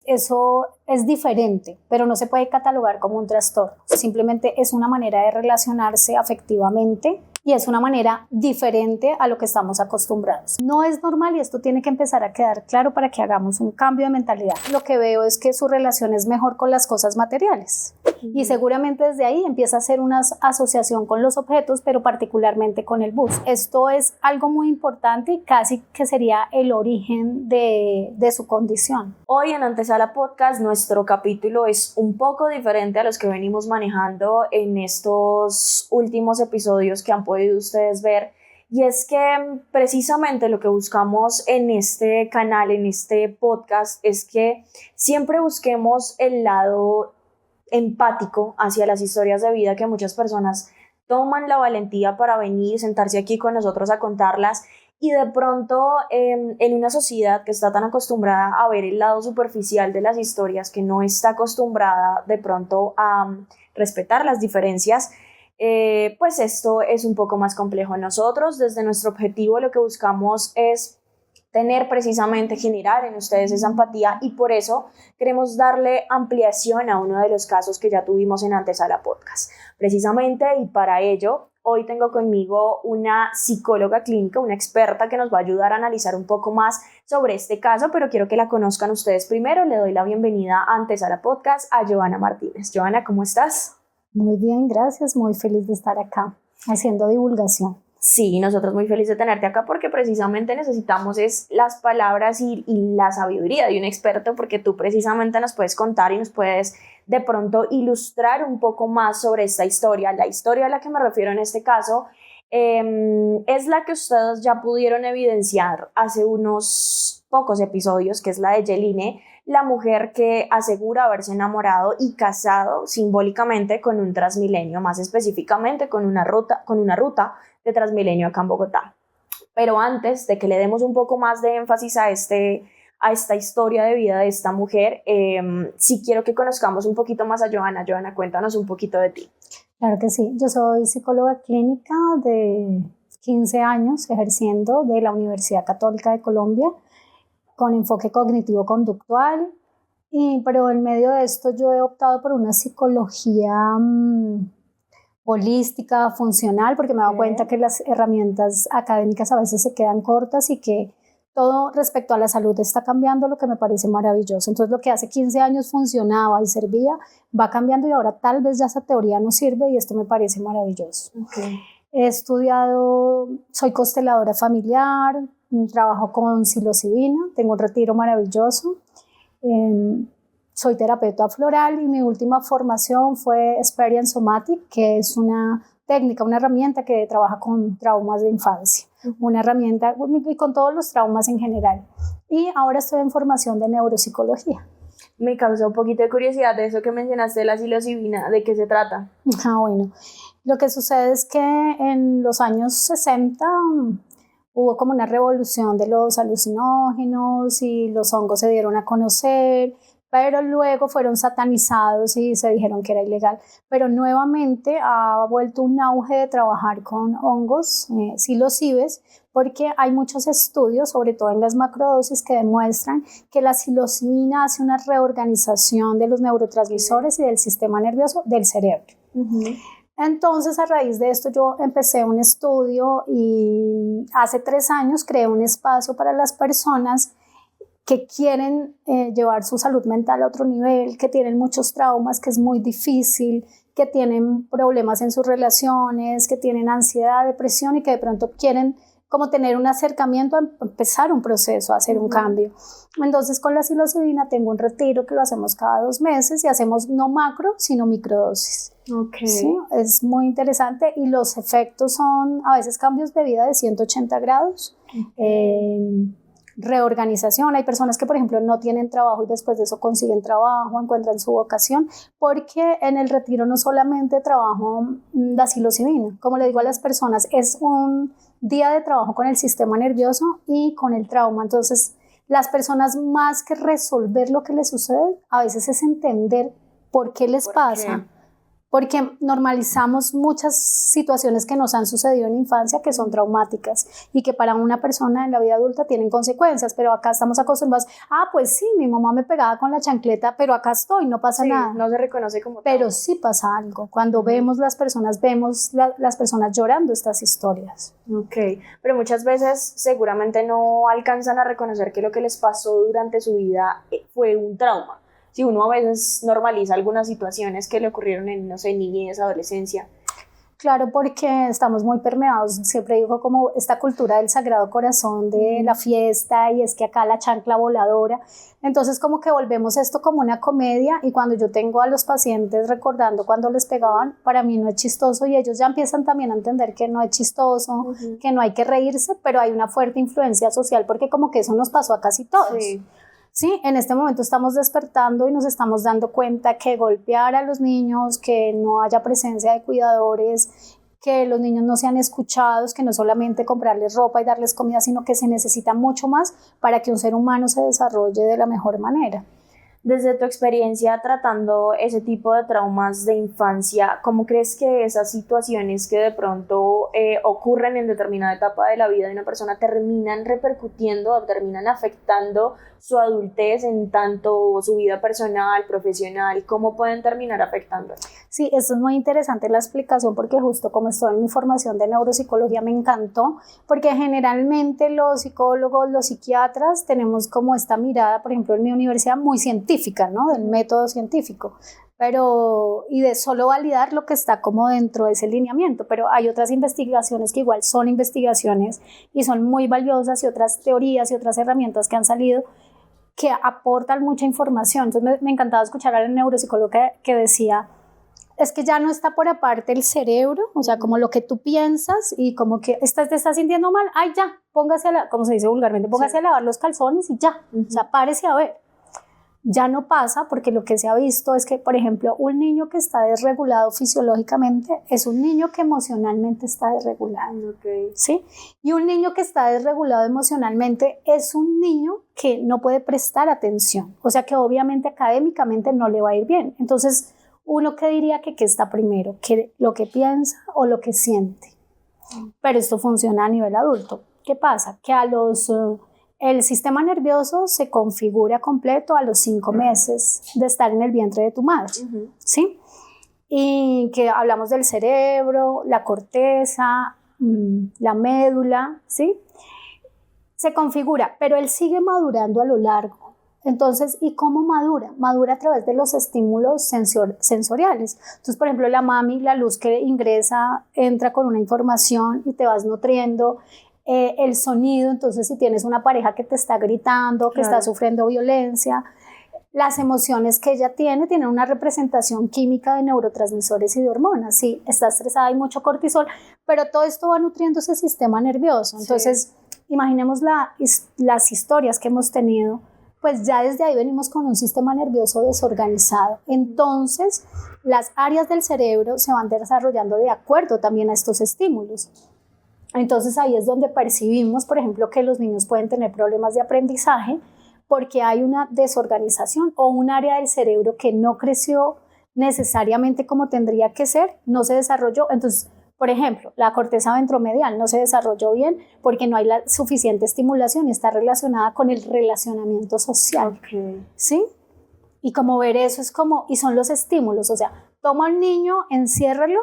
eso es diferente, pero no se puede catalogar como un trastorno. Simplemente es una manera de relacionarse afectivamente y es una manera diferente a lo que estamos acostumbrados. No es normal y esto tiene que empezar a quedar claro para que hagamos un cambio de mentalidad. Lo que veo es que su relación es mejor con las cosas materiales y seguramente desde ahí empieza a hacer una asociación con los objetos, pero particularmente con el bus. Esto es algo muy importante y casi que sería el origen de su condición. Hoy en Antesala Podcast nuestro capítulo es un poco diferente a los que venimos manejando en estos últimos episodios que han podido ustedes ver, y es que precisamente lo que buscamos en este canal, en este podcast, es que siempre busquemos el lado empático hacia las historias de vida que muchas personas toman la valentía para venir, sentarse aquí con nosotros a contarlas. Y de pronto en una sociedad que está tan acostumbrada a ver el lado superficial de las historias, que no está acostumbrada de pronto a respetar las diferencias, pues esto es un poco más complejo. Nosotros, desde nuestro objetivo, lo que buscamos es tener precisamente, generar en ustedes esa empatía, y por eso queremos darle ampliación a uno de los casos que ya tuvimos en Antesala Podcast. Precisamente, y para ello, hoy tengo conmigo una psicóloga clínica, una experta que nos va a ayudar a analizar un poco más sobre este caso, pero quiero que la conozcan ustedes primero. Le doy la bienvenida a Antesala Podcast a Joana Martínez. Joana, ¿cómo estás? Muy bien, gracias. Muy feliz de estar acá haciendo divulgación. Sí, nosotros muy felices de tenerte acá porque precisamente necesitamos las palabras y la sabiduría de un experto, porque tú precisamente nos puedes contar y nos puedes de pronto ilustrar un poco más sobre esta historia. La historia a la que me refiero en este caso es la que ustedes ya pudieron evidenciar hace unos pocos episodios, que es la de Yeline, la mujer que asegura haberse enamorado y casado simbólicamente con un Transmilenio, más específicamente con una ruta de Transmilenio acá en Bogotá. Pero antes de que le demos un poco más de énfasis a esta historia de vida de esta mujer, sí quiero que conozcamos un poquito más a Joana. Joana, cuéntanos un poquito de ti. Claro que sí, yo soy psicóloga clínica de 15 años ejerciendo de la Universidad Católica de Colombia con enfoque cognitivo-conductual, pero en medio de esto yo he optado por una psicología holística, funcional, porque me he dado cuenta que las herramientas académicas a veces se quedan cortas y que todo respecto a la salud está cambiando, lo que me parece maravilloso. Entonces lo que hace 15 años funcionaba y servía, va cambiando y ahora tal vez ya esa teoría no sirve y esto me parece maravilloso. Okay. He estudiado, soy consteladora familiar, trabajo con psilocibina, tengo un retiro maravilloso. Soy terapeuta floral y mi última formación fue Experience Somatic, que es una técnica, una herramienta que trabaja con traumas de infancia, una herramienta y con todos los traumas en general. Y ahora estoy en formación de neuropsicología. Me causó un poquito de curiosidad de eso que mencionaste de la psilocibina, ¿de qué se trata? Bueno, lo que sucede es que en los años 60 hubo como una revolución de los alucinógenos y los hongos se dieron a conocer, pero luego fueron satanizados y se dijeron que era ilegal. Pero nuevamente ha vuelto un auge de trabajar con hongos, psilocibes, porque hay muchos estudios, sobre todo en las macrodosis, que demuestran que la psilocibina hace una reorganización de los neurotransmisores y del sistema nervioso del cerebro. Entonces, a raíz de esto, yo empecé un estudio y hace 3 años creé un espacio para las personas que quieren llevar su salud mental a otro nivel, que tienen muchos traumas, que es muy difícil, que tienen problemas en sus relaciones, que tienen ansiedad, depresión y que de pronto quieren como tener un acercamiento a empezar un proceso, a hacer un cambio. Entonces con la psilocibina tengo un retiro que lo hacemos cada 2 meses y hacemos no macro, sino microdosis. Okay. Sí, es muy interesante y los efectos son a veces cambios de vida de 180 grados. Reorganización, hay personas que por ejemplo no tienen trabajo y después de eso consiguen trabajo, encuentran su vocación, porque en el retiro no solamente trabajo la psilocibina, como le digo a las personas, es un día de trabajo con el sistema nervioso y con el trauma. Entonces las personas, más que resolver lo que les sucede, a veces es entender por qué les pasa. porque normalizamos muchas situaciones que nos han sucedido en la infancia que son traumáticas y que para una persona en la vida adulta tienen consecuencias, pero acá estamos acostumbrados, pues sí, mi mamá me pegaba con la chancleta, pero acá estoy, no pasa nada. No se reconoce como pero trauma. Sí pasa algo, cuando vemos las personas llorando estas historias. Ok, pero muchas veces seguramente no alcanzan a reconocer que lo que les pasó durante su vida fue un trauma. Si uno a veces normaliza algunas situaciones que le ocurrieron en, no sé, niñez, adolescencia. Claro, porque estamos muy permeados, siempre digo como esta cultura del Sagrado Corazón, de la fiesta, y es que acá la chancla voladora, entonces como que volvemos esto como una comedia, y cuando yo tengo a los pacientes recordando cuando les pegaban, para mí no es chistoso, y ellos ya empiezan también a entender que no es chistoso, que no hay que reírse, pero hay una fuerte influencia social, porque como que eso nos pasó a casi todos. Sí, en este momento estamos despertando y nos estamos dando cuenta que golpear a los niños, que no haya presencia de cuidadores, que los niños no sean escuchados, que no solamente comprarles ropa y darles comida, sino que se necesita mucho más para que un ser humano se desarrolle de la mejor manera. Desde tu experiencia tratando ese tipo de traumas de infancia, ¿cómo crees que esas situaciones que de pronto ocurren en determinada etapa de la vida de una persona terminan repercutiendo o terminan afectando su adultez en tanto su vida personal, profesional? ¿Cómo pueden terminar afectando? Sí, esto es muy interesante la explicación, porque justo como estoy en mi formación de neuropsicología me encantó, porque generalmente los psicólogos, los psiquiatras tenemos como esta mirada, por ejemplo en mi universidad, muy científica, ¿no? Del método científico, y de solo validar lo que está como dentro de ese lineamiento, pero hay otras investigaciones que igual son investigaciones y son muy valiosas, y otras teorías y otras herramientas que han salido que aportan mucha información. Entonces me encantaba escuchar al neuropsicólogo que decía, es que ya no está por aparte el cerebro, o sea, como lo que tú piensas y como que te estás sintiendo mal, ya, póngase como se dice vulgarmente, póngase a lavar los calzones y ya, o sea, párese a ver. Ya no pasa, porque lo que se ha visto es que, por ejemplo, un niño que está desregulado fisiológicamente es un niño que emocionalmente está desregulado. ¿Sí? Y un niño que está desregulado emocionalmente es un niño que no puede prestar atención, o sea que obviamente académicamente no le va a ir bien. Entonces, uno que diría que ¿qué está primero? ¿Que lo que piensa o lo que siente? Pero esto funciona a nivel adulto. ¿Qué pasa? Que el sistema nervioso se configura completo a los 5 meses de estar en el vientre de tu madre, ¿sí? Y que hablamos del cerebro, la corteza, la médula, ¿sí? Se configura, pero él sigue madurando a lo largo. Entonces, ¿y cómo madura? Madura a través de los estímulos sensoriales. Entonces, por ejemplo, la mami, la luz que ingresa, entra con una información y te vas nutriendo. El sonido, entonces si tienes una pareja que te está gritando, que está sufriendo violencia, las emociones que ella tiene una representación química de neurotransmisores y de hormonas. Sí, está estresada, hay mucho cortisol, pero todo esto va nutriendo ese sistema nervioso. Entonces, imaginemos las historias que hemos tenido, pues ya desde ahí venimos con un sistema nervioso desorganizado. Entonces, las áreas del cerebro se van desarrollando de acuerdo también a estos estímulos. Entonces ahí es donde percibimos, por ejemplo, que los niños pueden tener problemas de aprendizaje porque hay una desorganización o un área del cerebro que no creció necesariamente como tendría que ser, no se desarrolló. Entonces, por ejemplo, la corteza ventromedial no se desarrolló bien porque no hay la suficiente estimulación y está relacionada con el relacionamiento social. ¿Sí? Y como ver eso es como, y son los estímulos, o sea, toma al niño, enciérralo,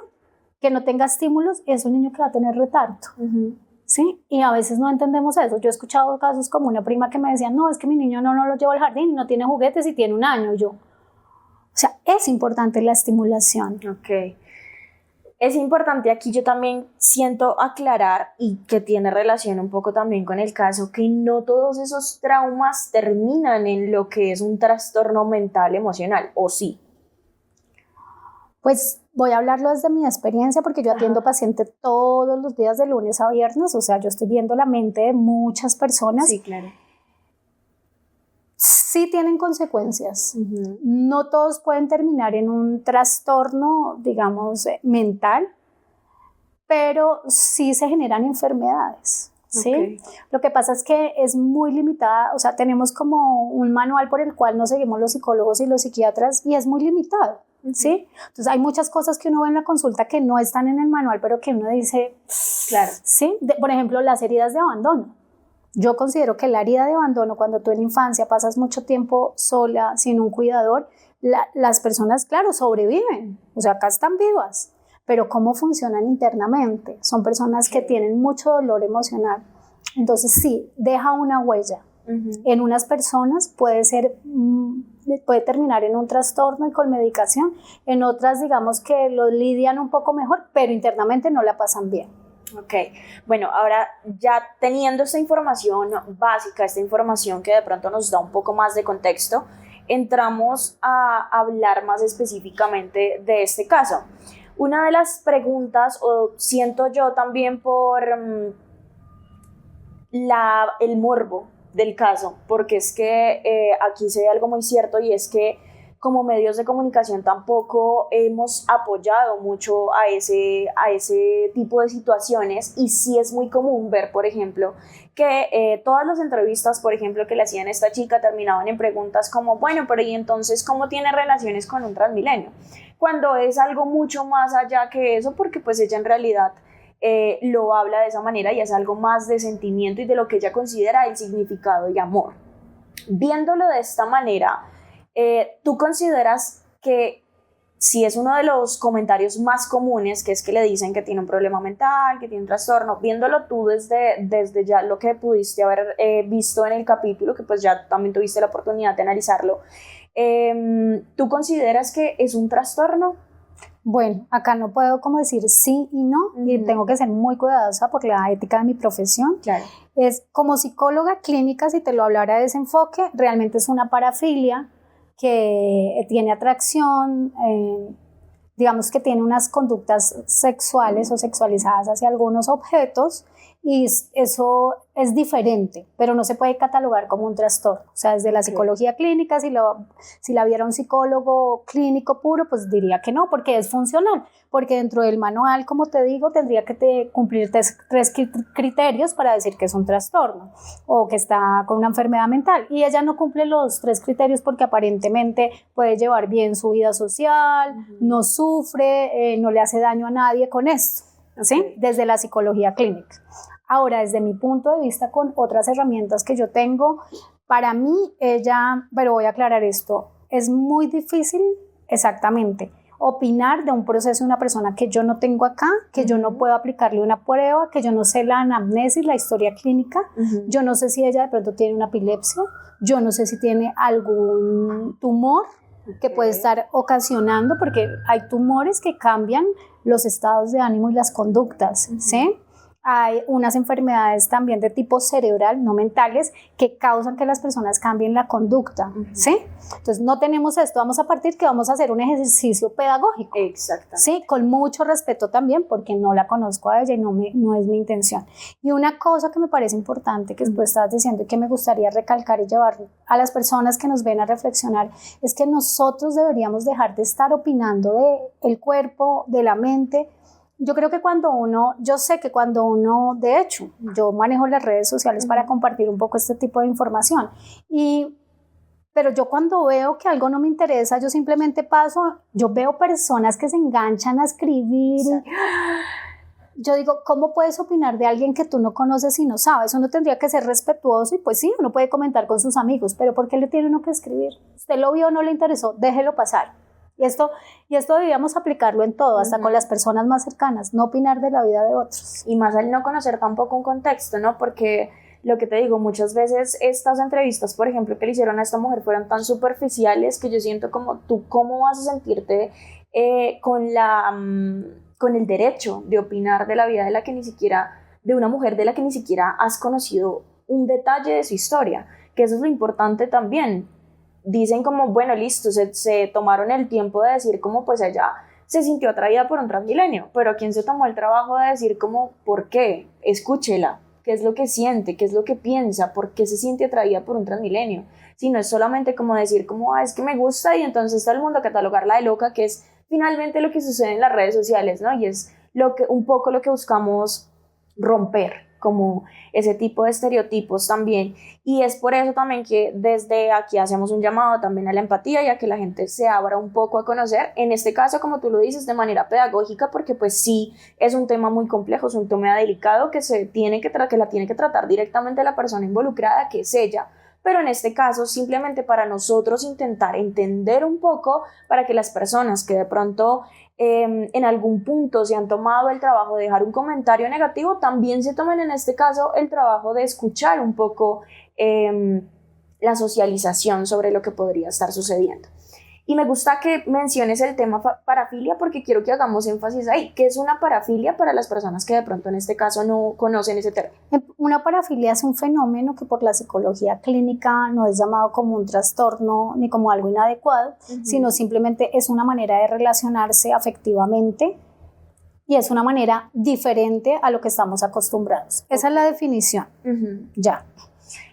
que no tenga estímulos, es un niño que va a tener retardo. ¿Sí? Y a veces no entendemos eso. Yo he escuchado casos como una prima que me decía, no, es que mi niño no lo llevo al jardín, no tiene juguetes y tiene 1 año. O sea, es importante la estimulación. Es importante aquí, yo también siento aclarar, y que tiene relación un poco también con el caso, que no todos esos traumas terminan en lo que es un trastorno mental emocional, ¿o sí? Pues voy a hablarlo desde mi experiencia, porque yo atiendo pacientes todos los días de lunes a viernes, o sea, yo estoy viendo la mente de muchas personas. Sí, claro. Sí tienen consecuencias. No todos pueden terminar en un trastorno, digamos, mental, pero sí se generan enfermedades. ¿sí? Okay. Lo que pasa es que es muy limitada, o sea, tenemos como un manual por el cual nos seguimos los psicólogos y los psiquiatras y es muy limitado, ¿sí? Entonces hay muchas cosas que uno ve en la consulta que no están en el manual, pero que uno dice, claro, ¿sí? Por ejemplo, las heridas de abandono. Yo considero que la herida de abandono, cuando tú en la infancia pasas mucho tiempo sola, sin un cuidador, las personas, claro, sobreviven, o sea, acá están vivas, pero ¿cómo funcionan internamente? Son personas que tienen mucho dolor emocional. Entonces sí, deja una huella. En unas personas puede terminar en un trastorno y con medicación, en otras digamos que lo lidian un poco mejor, pero internamente no la pasan bien. Ok, bueno, ahora ya teniendo esta información básica, esta información que de pronto nos da un poco más de contexto, entramos a hablar más específicamente de este caso. Una de las preguntas, o siento yo también por el morbo del caso, porque es que aquí se ve algo muy cierto y es que como medios de comunicación tampoco hemos apoyado mucho a ese tipo de situaciones y sí es muy común ver, por ejemplo, que todas las entrevistas, por ejemplo, que le hacían a esta chica terminaban en preguntas como, bueno, pero ¿y entonces cómo tiene relaciones con un Transmilenio? Cuando es algo mucho más allá que eso, porque pues ella en realidad lo habla de esa manera y es algo más de sentimiento y de lo que ella considera el significado y amor. Viéndolo de esta manera, ¿tú consideras que si es uno de los comentarios más comunes, que es que le dicen que tiene un problema mental, que tiene un trastorno, viéndolo tú desde ya lo que pudiste haber visto en el capítulo, que pues ya también tuviste la oportunidad de analizarlo, ¿tú consideras que es un trastorno? Bueno, acá no puedo como decir sí y no, y tengo que ser muy cuidadosa por la ética de mi profesión. Claro. Es como psicóloga clínica, si te lo hablara de ese enfoque, realmente es una parafilia que tiene atracción, digamos que tiene unas conductas sexuales o sexualizadas hacia algunos objetos y eso es diferente, pero no se puede catalogar como un trastorno. O sea, desde la psicología clínica, si la viera un psicólogo clínico puro, pues diría que no, porque es funcional, porque dentro del manual, como te digo, tendría que cumplir tres criterios para decir que es un trastorno o que está con una enfermedad mental, y ella no cumple los 3 criterios porque aparentemente puede llevar bien su vida social, no sufre, no le hace daño a nadie con esto, ¿sí? Desde la psicología clínica. Ahora, desde mi punto de vista, con otras herramientas que yo tengo, para mí pero voy a aclarar esto, es muy difícil exactamente opinar de un proceso de una persona que yo no tengo acá, que yo no puedo aplicarle una prueba, que yo no sé la anamnesis, la historia clínica, yo no sé si ella de pronto tiene una epilepsia, yo no sé si tiene algún tumor que puede estar ocasionando, porque hay tumores que cambian los estados de ánimo y las conductas, ¿sí? Hay unas enfermedades también de tipo cerebral, no mentales, que causan que las personas cambien la conducta, ¿sí? Entonces no tenemos esto, vamos a partir que vamos a hacer un ejercicio pedagógico. Exactamente. Sí, con mucho respeto también, porque no la conozco a ella y no es mi intención. Y una cosa que me parece importante que tú estabas diciendo y que me gustaría recalcar y llevar a las personas que nos ven a reflexionar, es que nosotros deberíamos dejar de estar opinando del cuerpo, de la mente. Yo creo que de hecho, yo manejo las redes sociales para compartir un poco este tipo de información, pero yo cuando veo que algo no me interesa, yo simplemente paso, yo veo personas que se enganchan a escribir, yo digo, ¿cómo puedes opinar de alguien que tú no conoces y no sabes? Uno tendría que ser respetuoso y pues sí, uno puede comentar con sus amigos, pero ¿por qué le tiene uno que escribir? Usted lo vio, no le interesó, déjelo pasar. Y esto debíamos aplicarlo en todo, hasta con las personas más cercanas, no opinar de la vida de otros. Y más al no conocer tampoco un contexto, ¿no? Porque lo que te digo, muchas veces estas entrevistas, por ejemplo, que le hicieron a esta mujer fueron tan superficiales que yo siento como, ¿tú cómo vas a sentirte con el derecho de opinar de la vida de una mujer de la que ni siquiera has conocido un detalle de su historia? Que eso es lo importante también. Dicen como, bueno, listo, se tomaron el tiempo de decir como pues ella se sintió atraída por un Transmilenio, pero ¿quién se tomó el trabajo de decir como por qué? Escúchela, qué es lo que siente, qué es lo que piensa, por qué se siente atraída por un Transmilenio. Si no es solamente como decir como, es que me gusta y entonces todo el mundo a catalogarla de loca, que es finalmente lo que sucede en las redes sociales, ¿no? Y es un poco lo que buscamos romper como ese tipo de estereotipos también. Y es por eso también que desde aquí hacemos un llamado también a la empatía y a que la gente se abra un poco a conocer, en este caso, como tú lo dices, de manera pedagógica, porque pues sí es un tema muy complejo, es un tema delicado que que la tiene que tratar directamente la persona involucrada, que es ella. Pero en este caso, simplemente para nosotros intentar entender un poco, para que las personas que de pronto en algún punto se han tomado el trabajo de dejar un comentario negativo, también se tomen en este caso el trabajo de escuchar un poco la socialización sobre lo que podría estar sucediendo. Y me gusta que menciones el tema parafilia porque quiero que hagamos énfasis ahí. ¿Qué es una parafilia para las personas que de pronto en este caso no conocen ese término? Una parafilia es un fenómeno que por la psicología clínica no es llamado como un trastorno ni como algo inadecuado, sino simplemente es una manera de relacionarse afectivamente y es una manera diferente a lo que estamos acostumbrados. Esa es la definición. Ya.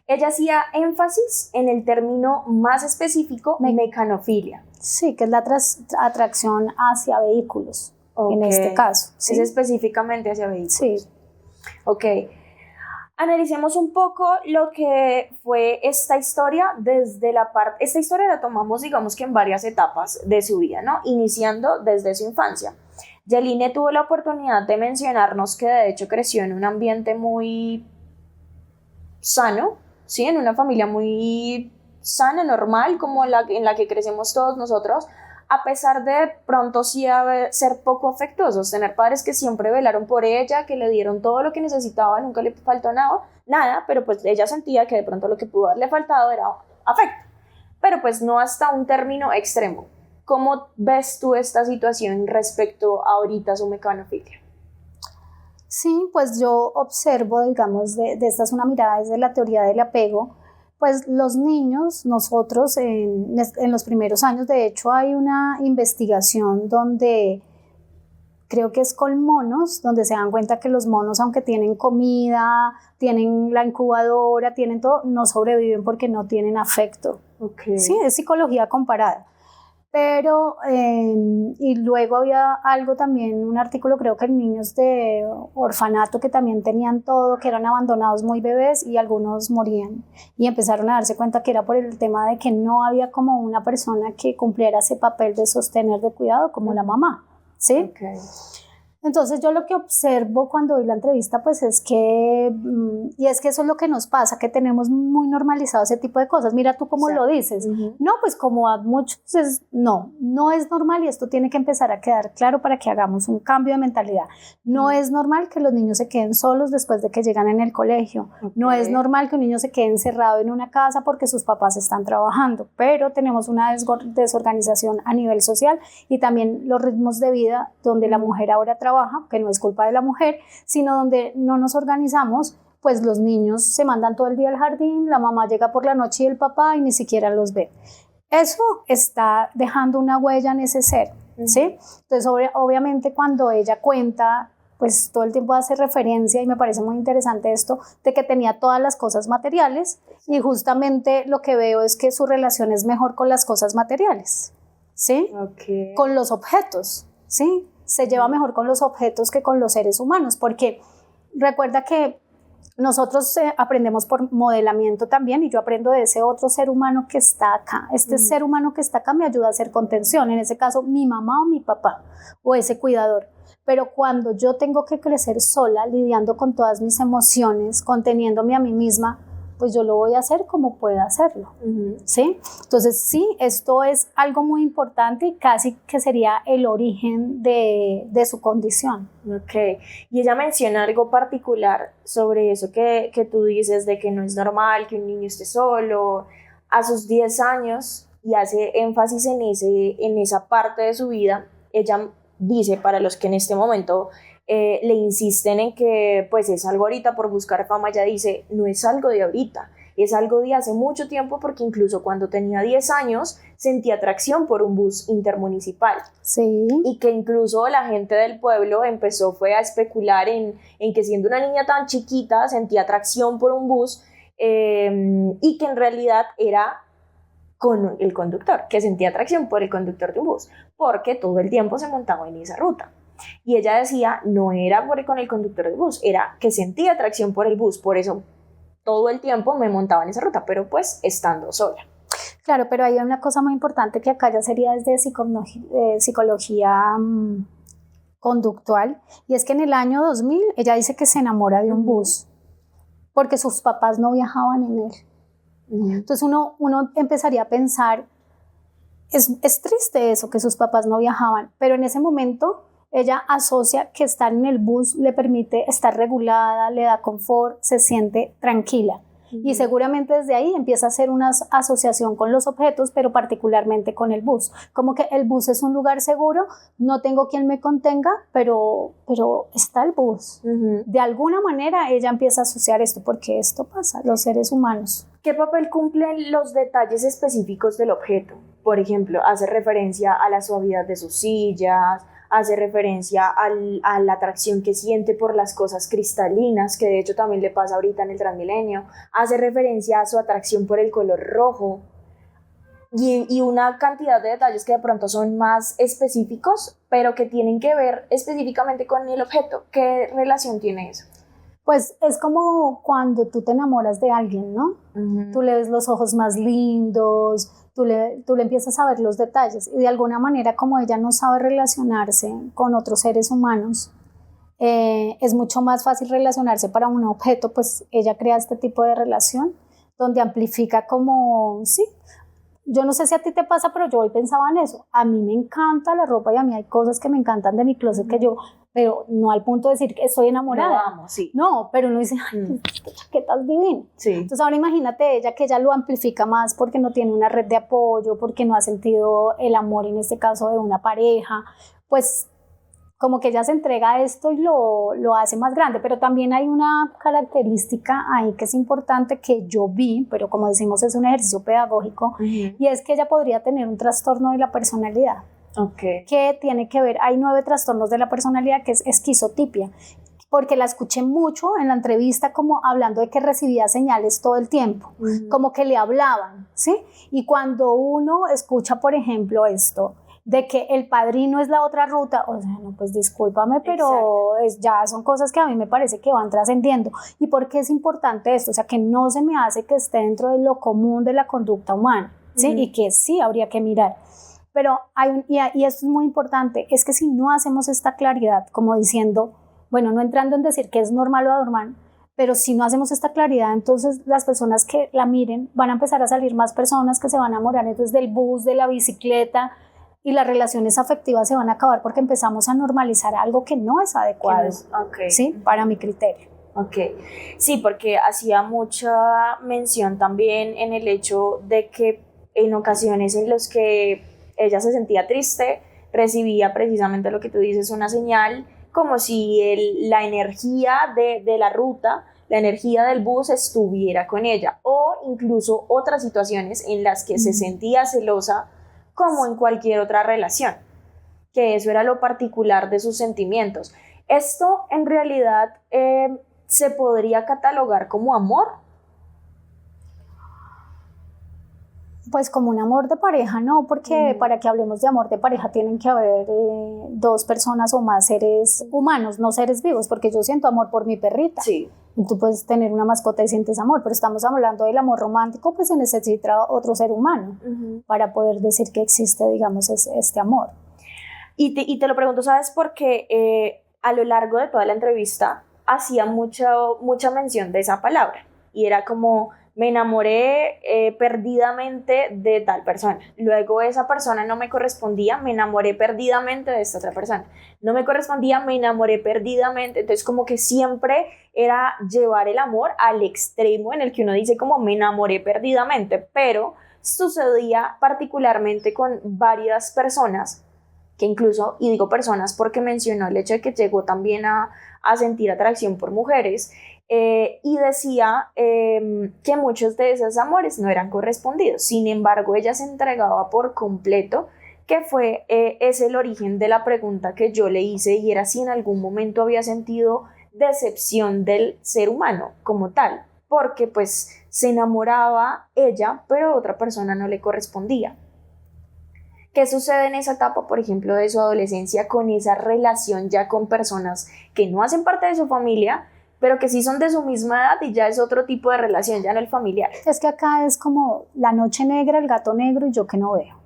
Ella hacía énfasis en el término más específico, mecanofilia. Sí, que es la atracción hacia vehículos, en este caso. ¿Sí? Es específicamente hacia vehículos. Sí. Ok. Analicemos un poco lo que fue esta historia desde la parte... Esta historia la tomamos, digamos que en varias etapas de su vida, ¿no? Iniciando desde su infancia. Yaline tuvo la oportunidad de mencionarnos que de hecho creció en un ambiente muy sano, ¿sí? En una familia muy sana, normal, como en la que crecemos todos nosotros, a pesar de pronto sí ser poco afectuosos, tener padres que siempre velaron por ella, que le dieron todo lo que necesitaba, nunca le faltó nada, pero pues ella sentía que de pronto lo que pudo haberle faltado era afecto, pero pues no hasta un término extremo. ¿Cómo ves tú esta situación respecto a ahorita su mecanofilia? Sí, pues yo observo, digamos, esta es una mirada desde la teoría del apego, pues los niños, nosotros en los primeros años, de hecho hay una investigación donde creo que es con monos, donde se dan cuenta que los monos, aunque tienen comida, tienen la incubadora, tienen todo, no sobreviven porque no tienen afecto. Okay. Sí, es psicología comparada. Pero, y luego había algo también, un artículo creo que en niños de orfanato que también tenían todo, que eran abandonados muy bebés y algunos morían. Y empezaron a darse cuenta que era por el tema de que no había como una persona que cumpliera ese papel de sostener, de cuidado, como la mamá, ¿sí? Okay. Entonces yo lo que observo cuando doy la entrevista pues es que, y es que eso es lo que nos pasa, que tenemos muy normalizado ese tipo de cosas. Mira tú cómo lo dices. No, pues como a muchos no es normal y esto tiene que empezar a quedar claro para que hagamos un cambio de mentalidad. No es normal que los niños se queden solos después de que llegan en el colegio. No es normal que un niño se quede encerrado en una casa porque sus papás están trabajando, pero tenemos una desorganización a nivel social y también los ritmos de vida donde la mujer ahora trabaja, que no es culpa de la mujer, sino donde no nos organizamos, pues los niños se mandan todo el día al jardín, la mamá llega por la noche y el papá y ni siquiera los ve. Eso está dejando una huella en ese ser, ¿sí? Entonces, obviamente cuando ella cuenta, pues todo el tiempo hace referencia, y me parece muy interesante esto, de que tenía todas las cosas materiales, y justamente lo que veo es que su relación es mejor con las cosas materiales, ¿sí? Okay. Con los objetos, ¿sí? Se lleva mejor con los objetos que con los seres humanos, porque recuerda que nosotros aprendemos por modelamiento también, y yo aprendo de ese otro ser humano que está acá. Este ser humano que está acá me ayuda a hacer contención, en ese caso mi mamá o mi papá, o ese cuidador. Pero cuando yo tengo que crecer sola, lidiando con todas mis emociones, conteniéndome a mí misma, pues yo lo voy a hacer como pueda hacerlo, ¿sí? Entonces sí, esto es algo muy importante y casi que sería el origen de su condición. Ok, y ella menciona algo particular sobre eso que tú dices de que no es normal que un niño esté solo a sus 10 años y hace énfasis en esa parte de su vida. Ella dice, para los que en este momento le insisten en que pues es algo ahorita por buscar fama, ella dice, no es algo de ahorita, es algo de hace mucho tiempo, porque incluso cuando tenía 10 años sentía atracción por un bus intermunicipal. Sí. Y que incluso la gente del pueblo fue a especular en que siendo una niña tan chiquita sentía atracción por un bus y que en realidad era con el conductor, que sentía atracción por el conductor de un bus, porque todo el tiempo se montaba en esa ruta. Y ella decía, no era con el conductor del bus, era que sentía atracción por el bus, por eso todo el tiempo me montaba en esa ruta, pero pues estando sola. Claro, pero hay una cosa muy importante que acá ya sería desde psicología conductual, y es que en el año 2000 ella dice que se enamora de un bus porque sus papás no viajaban en él. Entonces uno empezaría a pensar, es triste eso, que sus papás no viajaban, pero en ese momento ella asocia que estar en el bus le permite estar regulada, le da confort, se siente tranquila. Y seguramente desde ahí empieza a hacer una asociación con los objetos, pero particularmente con el bus. Como que el bus es un lugar seguro, no tengo quien me contenga, pero está el bus. De alguna manera ella empieza a asociar esto, porque esto pasa, los seres humanos. ¿Qué papel cumplen los detalles específicos del objeto? Por ejemplo, hace referencia a la suavidad de sus sillas, hace referencia a la atracción que siente por las cosas cristalinas, que de hecho también le pasa ahorita en el Transmilenio, hace referencia a su atracción por el color rojo y una cantidad de detalles que de pronto son más específicos, pero que tienen que ver específicamente con el objeto. ¿Qué relación tiene eso? Pues es como cuando tú te enamoras de alguien, ¿no? Tú le ves los ojos más lindos, tú le empiezas a ver los detalles, y de alguna manera, como ella no sabe relacionarse con otros seres humanos, es mucho más fácil relacionarse para un objeto, pues ella crea este tipo de relación donde amplifica como, sí, yo no sé si a ti te pasa, pero yo hoy pensaba en eso, a mí me encanta la ropa y a mí hay cosas que me encantan de mi closet que yo, pero no al punto de decir que estoy enamorada. Lo amo, sí. No, pero uno dice, ay, esta chaqueta es divina. Sí. Entonces ahora imagínate ella, que ella lo amplifica más porque no tiene una red de apoyo, porque no ha sentido el amor, en este caso de una pareja, pues como que ella se entrega a esto y lo hace más grande. Pero también hay una característica ahí que es importante, que yo vi, pero como decimos es un ejercicio pedagógico, y es que ella podría tener un trastorno de la personalidad. Que tiene que ver, hay 9 trastornos de la personalidad, que es esquizotipia, porque la escuché mucho en la entrevista como hablando de que recibía señales todo el tiempo, como que le hablaban, ¿sí? Y cuando uno escucha, por ejemplo, esto de que el padrino es la otra ruta, o sea, no, pues discúlpame, pero ya son cosas que a mí me parece que van trascendiendo. ¿Y por qué es importante esto? O sea, que no se me hace que esté dentro de lo común de la conducta humana, ¿sí? Y que sí habría que mirar. Pero y esto es muy importante, es que si no hacemos esta claridad, como diciendo, bueno, no entrando en decir que es normal o anormal, pero si no hacemos esta claridad, entonces las personas que la miren, van a empezar a salir más personas que se van a enamorar entonces del bus, de la bicicleta, y las relaciones afectivas se van a acabar porque empezamos a normalizar algo que no es adecuado, ¿sí? Para mi criterio. Sí, porque hacía mucha mención también en el hecho de que en ocasiones en los que ella se sentía triste, recibía precisamente lo que tú dices, una señal como si la energía de la ruta, la energía del bus estuviera con ella, o incluso otras situaciones en las que se sentía celosa, como en cualquier otra relación, que eso era lo particular de sus sentimientos. ¿Esto en realidad se podría catalogar como amor? Pues como un amor de pareja, no, porque para que hablemos de amor de pareja tienen que haber 2 personas o más seres humanos, no seres vivos, porque yo siento amor por mi perrita. Sí. Y tú puedes tener una mascota y sientes amor, pero estamos hablando del amor romántico, pues se necesita otro ser humano para poder decir que existe, digamos, este amor. Y te lo pregunto, ¿sabes? Porque a lo largo de toda la entrevista hacía mucha mención de esa palabra, y era como, me enamoré perdidamente de tal persona, luego esa persona no me correspondía, me enamoré perdidamente de esta otra persona, no me correspondía, me enamoré perdidamente. Entonces como que siempre era llevar el amor al extremo en el que uno dice como me enamoré perdidamente, pero sucedía particularmente con varias personas, que incluso, y digo personas porque mencionó el hecho de que llegó también a sentir atracción por mujeres, y decía que muchos de esos amores no eran correspondidos. Sin embargo, ella se entregaba por completo, que fue es el origen de la pregunta que yo le hice, y era si en algún momento había sentido decepción del ser humano como tal, porque pues se enamoraba ella, pero otra persona no le correspondía. ¿Qué sucede en esa etapa, por ejemplo, de su adolescencia con esa relación ya con personas que no hacen parte de su familia, pero que sí son de su misma edad y ya es otro tipo de relación, ya no el familiar? Es que acá es como la noche negra, el gato negro y yo que no veo.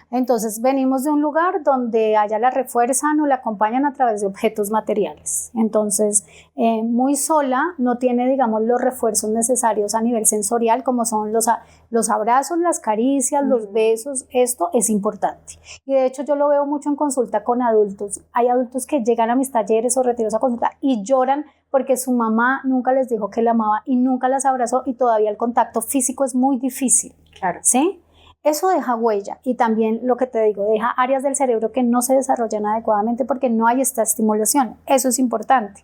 Entonces venimos de un lugar donde a ella la refuerzan o la acompañan a través de objetos materiales. Entonces, muy sola, no tiene, digamos, los refuerzos necesarios a nivel sensorial, como son los abrazos, las caricias, los besos. Esto es importante. Y de hecho yo lo veo mucho en consulta con adultos. Hay adultos que llegan a mis talleres o retiros a consulta y lloran porque su mamá nunca les dijo que la amaba y nunca las abrazó y todavía el contacto físico es muy difícil. Claro. ¿Sí? Eso deja huella y también lo que te digo, deja áreas del cerebro que no se desarrollan adecuadamente porque no hay esta estimulación. Eso es importante.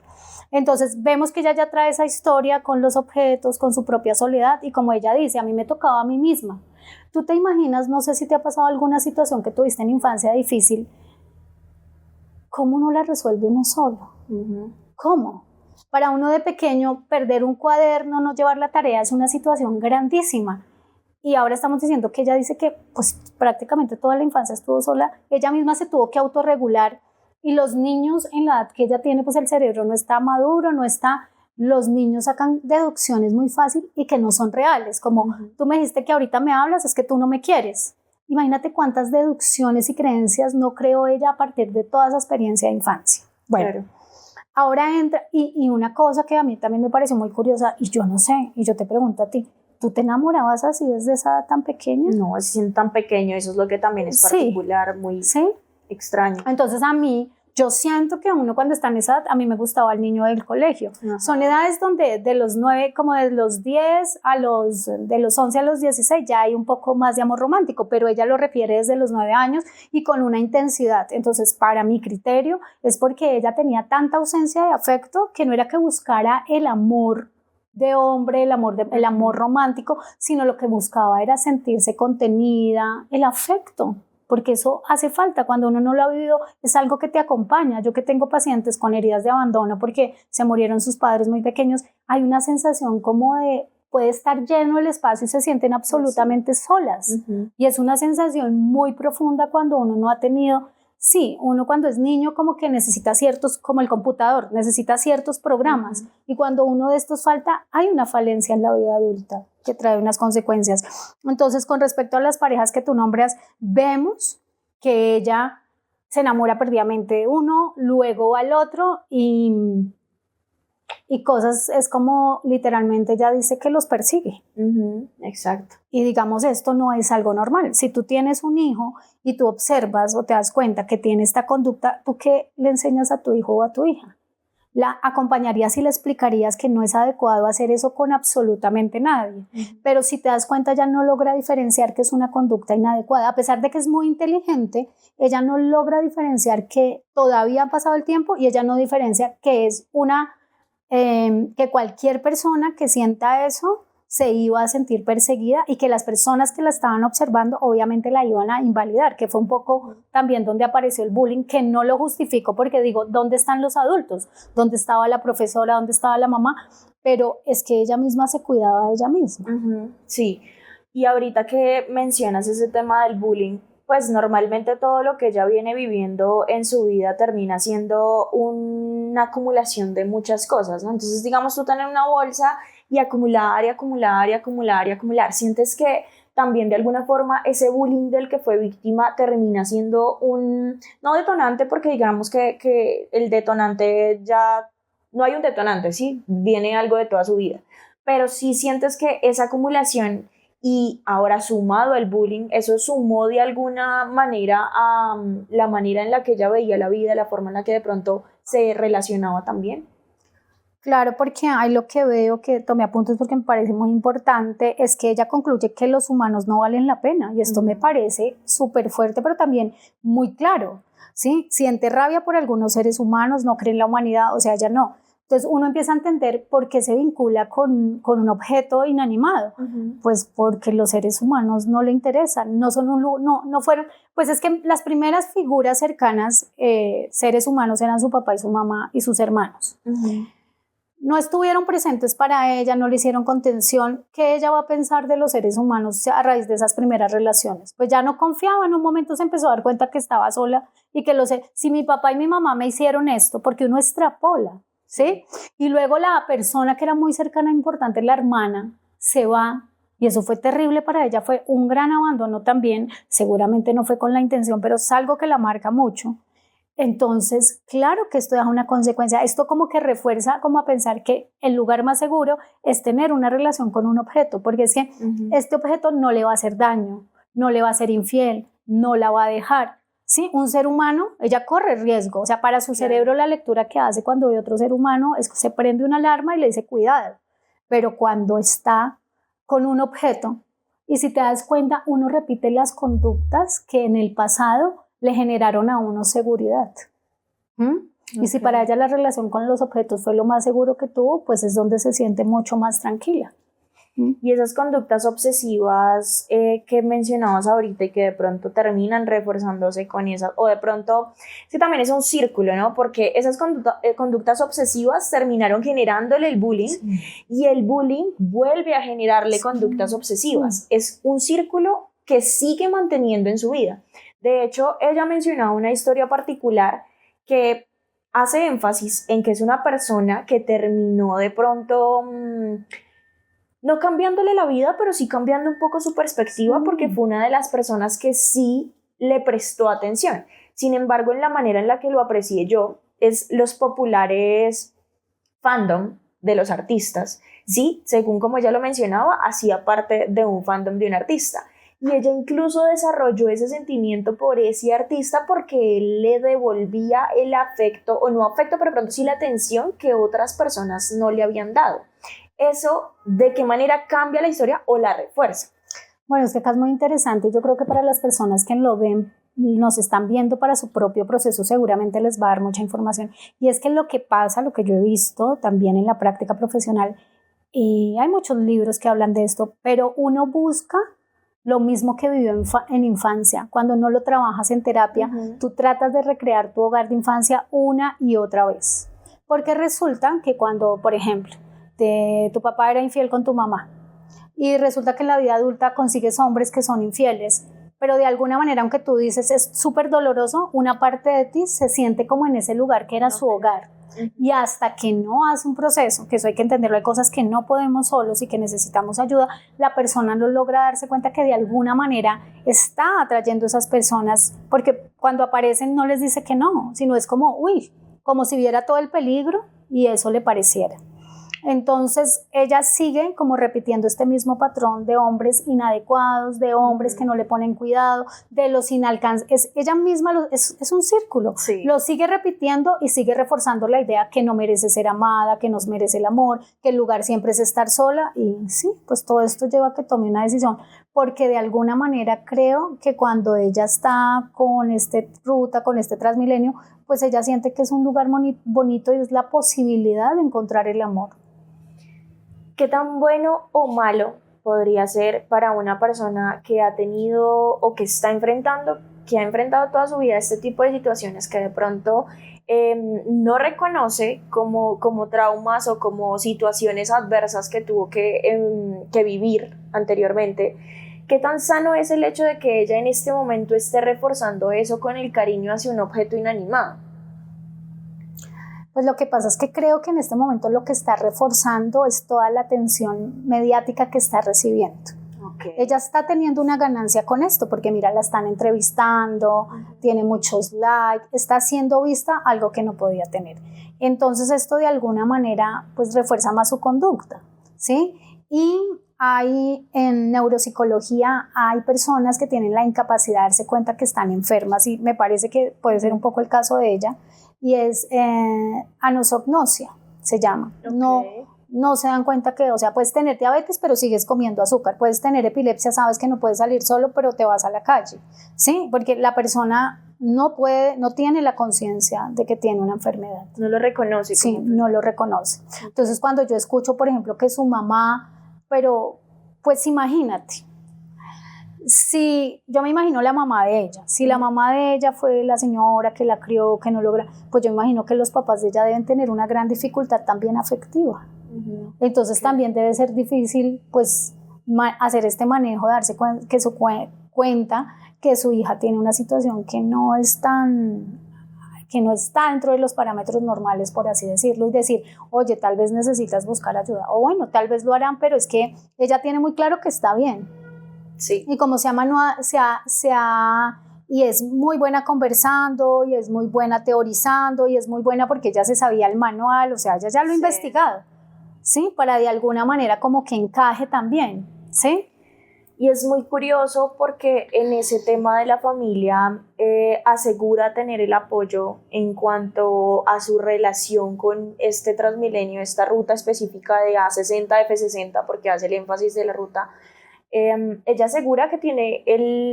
Entonces vemos que ella ya trae esa historia con los objetos, con su propia soledad y como ella dice, a mí me tocaba a mí misma. ¿Tú te imaginas, no sé si te ha pasado alguna situación que tuviste en infancia difícil, cómo uno la resuelve uno solo? ¿Cómo? Para uno de pequeño, perder un cuaderno, no llevar la tarea es una situación grandísima. Y ahora estamos diciendo que ella dice que pues prácticamente toda la infancia estuvo sola, ella misma se tuvo que autorregular y los niños en la edad que ella tiene pues el cerebro no está maduro, los niños sacan deducciones muy fácil y que no son reales, como tú me dijiste que ahorita me hablas, es que tú no me quieres. Imagínate cuántas deducciones y creencias no creó ella a partir de toda esa experiencia de infancia. Bueno, claro. Ahora entra, y una cosa que a mí también me pareció muy curiosa, y yo no sé, y yo te pregunto a ti, ¿tú te enamorabas así desde esa edad tan pequeña? No, así siendo tan pequeño, eso es lo que también es particular, muy extraño. Entonces a mí, yo siento que uno cuando está en esa edad, a mí me gustaba el niño del colegio. Son edades donde de los 9, como de los 10 de los 11 a los 16 ya hay un poco más de amor romántico, pero ella lo refiere desde los 9 años y con una intensidad. Entonces para mi criterio es porque ella tenía tanta ausencia de afecto que no era que buscara el amor de hombre, el amor romántico, sino lo que buscaba era sentirse contenida, el afecto, porque eso hace falta cuando uno no lo ha vivido, es algo que te acompaña. Yo que tengo pacientes con heridas de abandono porque se murieron sus padres muy pequeños, hay una sensación como de puede estar lleno el espacio y se sienten absolutamente solas, y es una sensación muy profunda cuando uno no ha tenido. Sí, uno cuando es niño como que necesita ciertos, como el computador, necesita ciertos programas y cuando uno de estos falta, hay una falencia en la vida adulta que trae unas consecuencias. Entonces, con respecto a las parejas que tú nombras, vemos que ella se enamora perdidamente de uno, luego al otro y cosas, es como literalmente ella dice que los persigue. Exacto. Y digamos, esto no es algo normal. Si tú tienes un hijo y tú observas o te das cuenta que tiene esta conducta, ¿tú qué le enseñas a tu hijo o a tu hija? La acompañarías y le explicarías que no es adecuado hacer eso con absolutamente nadie. Pero si te das cuenta, ella no logra diferenciar que es una conducta inadecuada. A pesar de que es muy inteligente, ella no logra diferenciar que todavía ha pasado el tiempo y ella no diferencia que es que cualquier persona que sienta eso se iba a sentir perseguida y que las personas que la estaban observando obviamente la iban a invalidar, que fue un poco también donde apareció el bullying, que no lo justifico porque digo, ¿dónde están los adultos? ¿Dónde estaba la profesora? ¿Dónde estaba la mamá? Pero es que ella misma se cuidaba a ella misma. Sí, y ahorita que mencionas ese tema del bullying, pues normalmente todo lo que ella viene viviendo en su vida termina siendo una acumulación de muchas cosas, ¿no? Entonces, digamos, tú tener una bolsa y acumular y acumular y acumular y acumular. ¿Sientes que también de alguna forma ese bullying del que fue víctima termina siendo no detonante, porque digamos que el detonante ya, no hay un detonante, ¿sí? Viene algo de toda su vida, pero sí sientes que esa acumulación y ahora sumado al bullying, eso sumó de alguna manera a la manera en la que ella veía la vida, la forma en la que de pronto se relacionaba también? Claro, porque hay lo que veo, que tomé apuntes porque me parece muy importante, es que ella concluye que los humanos no valen la pena, y esto me parece súper fuerte, pero también muy claro, ¿sí? Siente rabia por algunos seres humanos, no cree en la humanidad, o sea, ella no. Entonces uno empieza a entender por qué se vincula con un objeto inanimado, pues porque los seres humanos no le interesan, no fueron, pues es que las primeras figuras cercanas, seres humanos, eran su papá y su mamá y sus hermanos. no estuvieron presentes para ella, no le hicieron contención, ¿qué ella va a pensar de los seres humanos a raíz de esas primeras relaciones? Pues ya no confiaba, en un momento se empezó a dar cuenta que estaba sola y que si mi papá y mi mamá me hicieron esto, porque uno extrapola, ¿sí? Y luego la persona que era muy cercana, importante, la hermana, se va y eso fue terrible para ella, fue un gran abandono también, seguramente no fue con la intención, pero es algo que la marca mucho. Entonces, claro que esto deja una consecuencia, esto como que refuerza como a pensar que el lugar más seguro es tener una relación con un objeto, porque es que este objeto no le va a hacer daño, no le va a ser infiel, no la va a dejar, ¿sí? Un ser humano, ella corre riesgo, o sea, para su cerebro la lectura que hace cuando ve otro ser humano es que se prende una alarma y le dice cuidado, pero cuando está con un objeto, y si te das cuenta, uno repite las conductas que en el pasado le generaron a uno seguridad. Y si para ella la relación con los objetos fue lo más seguro que tuvo, pues es donde se siente mucho más tranquila. Y esas conductas obsesivas que mencionabas ahorita y que de pronto terminan reforzándose con esas, o de pronto, sí, también es un círculo, ¿no? Porque esas conductas obsesivas terminaron generándole el bullying, y el bullying vuelve a generarle conductas obsesivas. Es un círculo que sigue manteniendo en su vida. De hecho, ella mencionaba una historia particular que hace énfasis en que es una persona que terminó de pronto no cambiándole la vida, pero sí cambiando un poco su perspectiva, porque fue una de las personas que sí le prestó atención. Sin embargo, en la manera en la que lo aprecié yo, es los populares fandom de los artistas. Sí, según como ella lo mencionaba, hacía parte de un fandom de un artista. Y ella incluso desarrolló ese sentimiento por ese artista porque él le devolvía el afecto, o no afecto, pero pronto sí la atención que otras personas no le habían dado. ¿Eso de qué manera cambia la historia o la refuerza? Bueno, es que acá es muy interesante. Yo creo que para las personas que lo ven, nos están viendo para su propio proceso, seguramente les va a dar mucha información. Y es que lo que pasa, lo que yo he visto también en la práctica profesional, y hay muchos libros que hablan de esto, pero uno busca lo mismo que vivió en infancia. Cuando no lo trabajas en terapia, tú tratas de recrear tu hogar de infancia una y otra vez. Porque resulta que cuando, por ejemplo, tu papá era infiel con tu mamá y resulta que en la vida adulta consigues hombres que son infieles, pero de alguna manera, aunque tú dices es súper doloroso, una parte de ti se siente como en ese lugar que era su hogar. Y hasta que no hace un proceso, que eso hay que entenderlo, hay cosas que no podemos solos y que necesitamos ayuda, la persona no logra darse cuenta que de alguna manera está atrayendo a esas personas, porque cuando aparecen no les dice que no, sino es como, como si viera todo el peligro y eso le pareciera. Entonces ella sigue como repitiendo este mismo patrón de hombres inadecuados, de hombres que no le ponen cuidado, de los inalcanzables. Ella misma es un círculo, lo sigue repitiendo y sigue reforzando la idea que no merece ser amada, que no merece el amor, que el lugar siempre es estar sola. Y sí, pues todo esto lleva a que tome una decisión, porque de alguna manera creo que cuando ella está con ruta, con este Transmilenio, pues ella siente que es un lugar bonito y es la posibilidad de encontrar el amor. ¿Qué tan bueno o malo podría ser para una persona que ha tenido o que está enfrentando, que ha enfrentado toda su vida este tipo de situaciones que de pronto no reconoce como traumas o como situaciones adversas que tuvo que vivir anteriormente? ¿Qué tan sano es el hecho de que ella en este momento esté reforzando eso con el cariño hacia un objeto inanimado? Pues lo que pasa es que creo que en este momento lo que está reforzando es toda la atención mediática que está recibiendo. Ella está teniendo una ganancia con esto, porque mira, la están entrevistando, tiene muchos likes, está siendo vista algo que no podía tener. Entonces esto de alguna manera pues refuerza más su conducta, ¿sí? Y en neuropsicología hay personas que tienen la incapacidad de darse cuenta que están enfermas, y me parece que puede ser un poco el caso de ella, y es anosognosia, se llama. No se dan cuenta que, o sea, puedes tener diabetes pero sigues comiendo azúcar, puedes tener epilepsia, sabes que no puedes salir solo pero te vas a la calle, ¿sí? Porque la persona no tiene la conciencia de que tiene una enfermedad. No lo reconoce. Sí, no lo reconoce. Entonces cuando yo escucho, por ejemplo, que su mamá, pero pues imagínate, Si yo me imagino la mamá de ella, si la mamá de ella fue la señora que la crió, que no logra, pues yo imagino que los papás de ella deben tener una gran dificultad también afectiva. Entonces también debe ser difícil pues hacer este manejo, darse cuenta que su hija tiene una situación que no está dentro de los parámetros normales, por así decirlo, y decir, oye, tal vez necesitas buscar ayuda, o bueno, tal vez lo harán, pero es que ella tiene muy claro que está bien. Sí. Y como y es muy buena conversando, y es muy buena teorizando, y es muy buena porque ella se sabía el manual, o sea, ella ya lo ha investigado, ¿sí? Para de alguna manera como que encaje también, ¿sí? Y es muy curioso porque en ese tema de la familia asegura tener el apoyo en cuanto a su relación con este Transmilenio, esta ruta específica de A60, F60, porque hace el énfasis de la ruta. Ella asegura que tiene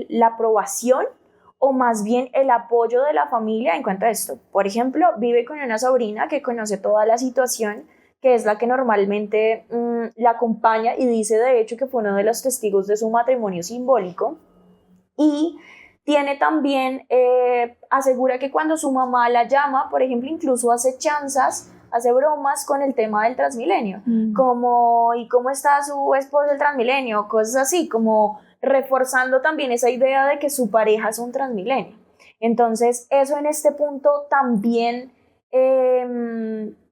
la aprobación o más bien el apoyo de la familia en cuanto a esto. Por ejemplo, vive con una sobrina que conoce toda la situación, que es la que normalmente la acompaña y dice de hecho que fue uno de los testigos de su matrimonio simbólico. Y tiene también, asegura que cuando su mamá la llama, por ejemplo, incluso hace chanzas, hace bromas con el tema del Transmilenio, como ¿y cómo está su esposo del Transmilenio? Cosas así, como reforzando también esa idea de que su pareja es un Transmilenio. Entonces, eso en este punto también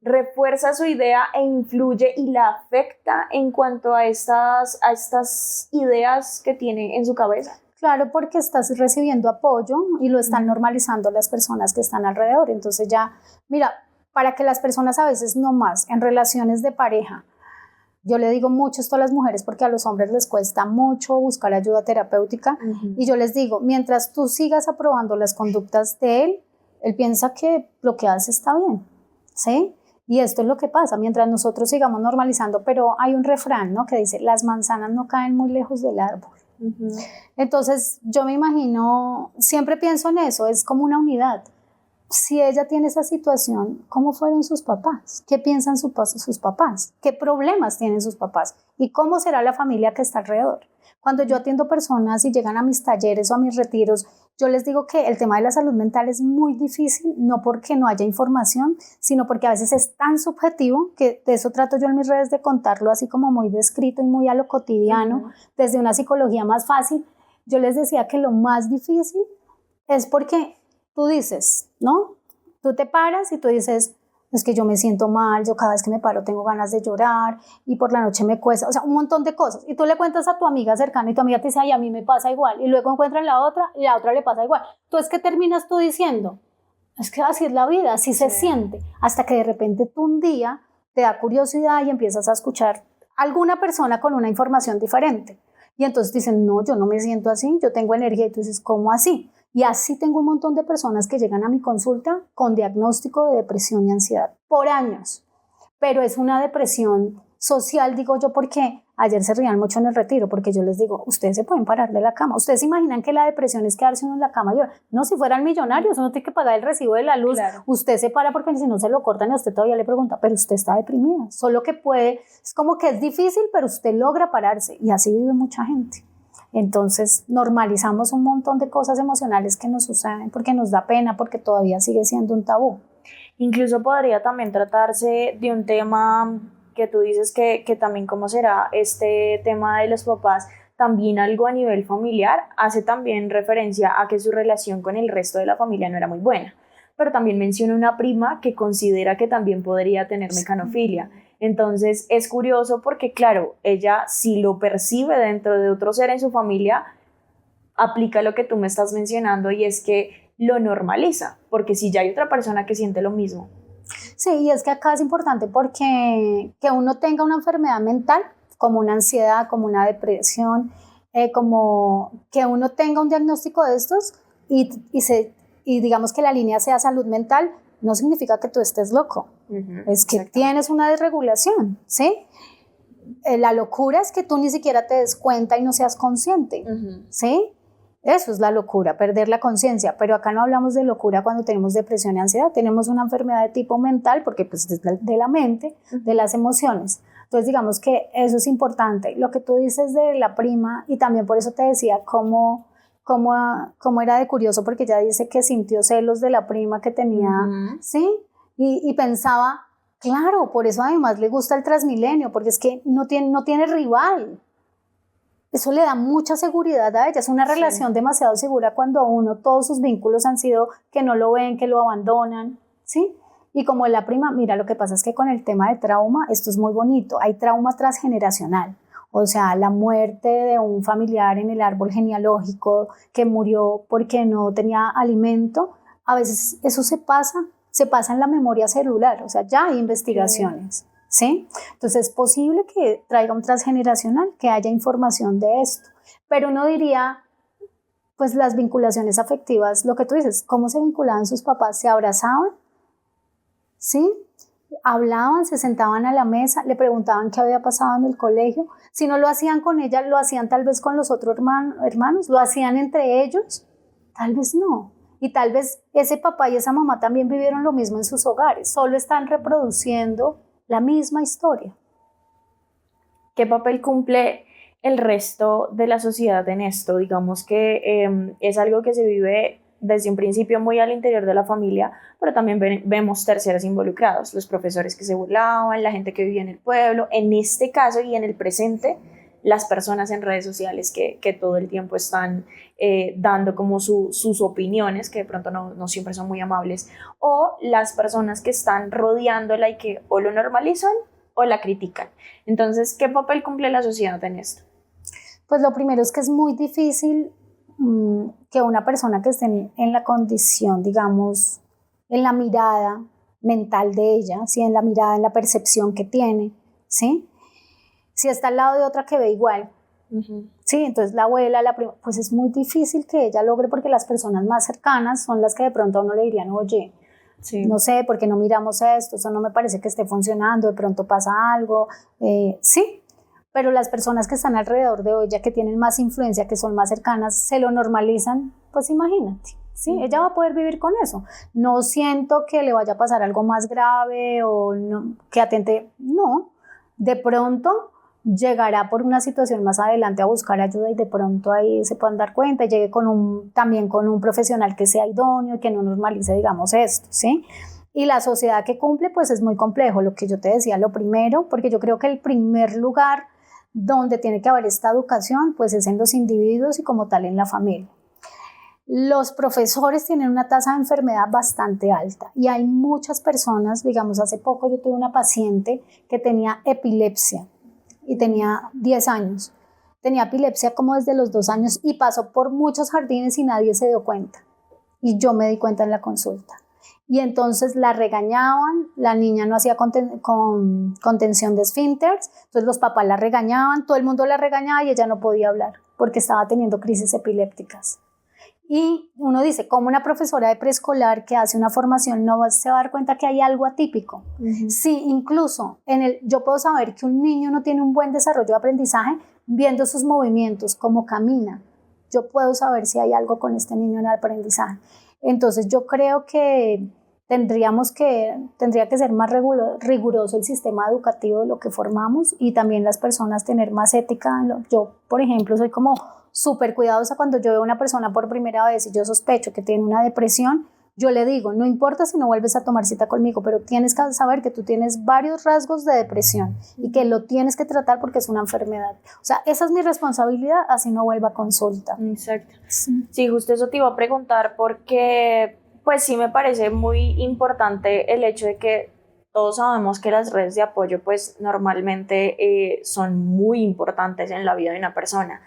refuerza su idea e influye y la afecta en cuanto a estas ideas que tiene en su cabeza. Claro, porque estás recibiendo apoyo y lo están normalizando las personas que están alrededor. Entonces ya, mira, para que las personas a veces no más en relaciones de pareja, yo le digo mucho esto a las mujeres porque a los hombres les cuesta mucho buscar ayuda terapéutica y yo les digo, mientras tú sigas aprobando las conductas de él piensa que lo que hace está bien, ¿sí? Y esto es lo que pasa, mientras nosotros sigamos normalizando, pero hay un refrán, ¿no? Que dice, las manzanas no caen muy lejos del árbol. Entonces yo me imagino, siempre pienso en eso, es como una unidad. Si ella tiene esa situación, ¿cómo fueron sus papás? ¿Qué piensan sus papás? ¿Qué problemas tienen sus papás? ¿Y cómo será la familia que está alrededor? Cuando yo atiendo personas y llegan a mis talleres o a mis retiros, yo les digo que el tema de la salud mental es muy difícil, no porque no haya información, sino porque a veces es tan subjetivo, que de eso trato yo en mis redes de contarlo así como muy descrito y muy a lo cotidiano, desde una psicología más fácil. Yo les decía que lo más difícil es porque tú dices, ¿no? Tú te paras y tú dices, es que yo me siento mal, yo cada vez que me paro tengo ganas de llorar y por la noche me cuesta, o sea, un montón de cosas. Y tú le cuentas a tu amiga cercana y tu amiga te dice, ay, a mí me pasa igual. Y luego encuentran la otra y la otra le pasa igual. Entonces, ¿qué terminas tú diciendo? Es que así es la vida, así se siente. Hasta que de repente tú un día te da curiosidad y empiezas a escuchar a alguna persona con una información diferente. Y entonces dicen, no, yo no me siento así, yo tengo energía. Y tú dices, ¿cómo así? Y así tengo un montón de personas que llegan a mi consulta con diagnóstico de depresión y ansiedad por años. Pero es una depresión social, digo yo, porque ayer se rían mucho en el retiro, porque yo les digo, ustedes se pueden parar de la cama. ¿Ustedes se imaginan que la depresión es quedarse uno en la cama y llorar? No, si fueran millonarios, uno tiene que pagar el recibo de la luz. Claro. Usted se para porque si no se lo cortan y a usted todavía le pregunta, pero usted está deprimida. Solo que puede, es como que es difícil, pero usted logra pararse. Y así vive mucha gente. Entonces normalizamos un montón de cosas emocionales que nos suceden porque nos da pena, porque todavía sigue siendo un tabú. Incluso podría también tratarse de un tema que tú dices que también cómo será este tema de los papás, también algo a nivel familiar, hace también referencia a que su relación con el resto de la familia no era muy buena. Pero también menciona una prima que considera que también podría tener mecanofilia. Entonces es curioso porque, claro, ella si lo percibe dentro de otro ser en su familia, aplica lo que tú me estás mencionando y es que lo normaliza, porque si ya hay otra persona que siente lo mismo. Sí, y es que acá es importante porque que uno tenga una enfermedad mental, como una ansiedad, como una depresión, como que uno tenga un diagnóstico de estos y digamos que la línea sea salud mental, no significa que tú estés loco, es que tienes una desregulación, ¿sí? La locura es que tú ni siquiera te des cuenta y no seas consciente, ¿sí? Eso es la locura, perder la conciencia, pero acá no hablamos de locura cuando tenemos depresión y ansiedad, tenemos una enfermedad de tipo mental porque pues es de la mente, de las emociones, Entonces digamos que eso es importante. Lo que tú dices de la prima, y también por eso te decía cómo era de curioso, porque ella dice que sintió celos de la prima que tenía, ¿sí? Y pensaba, claro, por eso además le gusta el Transmilenio, porque es que no tiene rival. Eso le da mucha seguridad a ella, es una relación demasiado segura cuando todos sus vínculos han sido que no lo ven, que lo abandonan, ¿sí? Y como la prima, mira, lo que pasa es que con el tema de trauma, esto es muy bonito, hay trauma transgeneracional, o sea, la muerte de un familiar en el árbol genealógico que murió porque no tenía alimento, a veces eso se pasa en la memoria celular, o sea, ya hay investigaciones. ¿Sí? Entonces es posible que traiga un transgeneracional, que haya información de esto, pero uno diría, pues las vinculaciones afectivas, lo que tú dices, ¿cómo se vinculaban sus papás? ¿Se abrazaban? ¿Sí? Hablaban, se sentaban a la mesa, le preguntaban qué había pasado en el colegio. Si no lo hacían con ella, lo hacían tal vez con los otros hermanos, lo hacían entre ellos, tal vez no. Y tal vez ese papá y esa mamá también vivieron lo mismo en sus hogares, solo están reproduciendo la misma historia. ¿Qué papel cumple el resto de la sociedad en esto? Digamos que es algo que se vive desde un principio muy al interior de la familia, pero también vemos terceros involucrados, los profesores que se burlaban, la gente que vivía en el pueblo, en este caso y en el presente, las personas en redes sociales que todo el tiempo están dando como sus opiniones, que de pronto no siempre son muy amables, o las personas que están rodeándola y que o lo normalizan o la critican. Entonces, ¿qué papel cumple la sociedad en esto? Pues lo primero es que es muy difícil que una persona que esté en la condición, digamos, en la mirada mental de ella, ¿sí? En la mirada, en la percepción que tiene, ¿sí? Si está al lado de otra que ve igual, sí, entonces la abuela, la prima, pues es muy difícil que ella logre, porque las personas más cercanas son las que de pronto a uno le dirían, oye, no sé, ¿por qué no miramos esto? Eso no me parece que esté funcionando, de pronto pasa algo, sí, pero las personas que están alrededor de ella, que tienen más influencia, que son más cercanas, se lo normalizan, pues imagínate. Sí, ella va a poder vivir con eso. No siento que le vaya a pasar algo más grave o no, que atente, no, de pronto llegará por una situación más adelante a buscar ayuda y de pronto ahí se puedan dar cuenta y llegue también con un profesional que sea idóneo y que no normalice, digamos, esto, ¿sí? Y la sociedad que cumple, pues es muy complejo, lo que yo te decía, lo primero, porque yo creo que el primer lugar donde tiene que haber esta educación, pues es en los individuos y como tal en la familia. Los profesores tienen una tasa de enfermedad bastante alta y hay muchas personas, digamos, hace poco yo tuve una paciente que tenía epilepsia y tenía 10 años. Tenía epilepsia como desde los 2 años y pasó por muchos jardines y nadie se dio cuenta. Y yo me di cuenta en la consulta. Y entonces la regañaban, la niña no hacía contención de esfínteres, entonces los papás la regañaban, todo el mundo la regañaba y ella no podía hablar porque estaba teniendo crisis epilépticas. Y uno dice, ¿cómo una profesora de preescolar que hace una formación no se va a dar cuenta que hay algo atípico? Sí, incluso yo puedo saber que un niño no tiene un buen desarrollo de aprendizaje viendo sus movimientos, cómo camina. Yo puedo saber si hay algo con este niño en el aprendizaje. Entonces yo creo que tendría que ser más riguroso el sistema educativo de lo que formamos y también las personas tener más ética. Yo, por ejemplo, soy como súper cuidadosa cuando yo veo a una persona por primera vez y yo sospecho que tiene una depresión, yo le digo, no importa si no vuelves a tomar cita conmigo, pero tienes que saber que tú tienes varios rasgos de depresión y que lo tienes que tratar porque es una enfermedad. O sea, esa es mi responsabilidad, así no vuelva a consulta. Exacto. Sí, justo eso te iba a preguntar porque pues sí me parece muy importante el hecho de que todos sabemos que las redes de apoyo pues normalmente son muy importantes en la vida de una persona.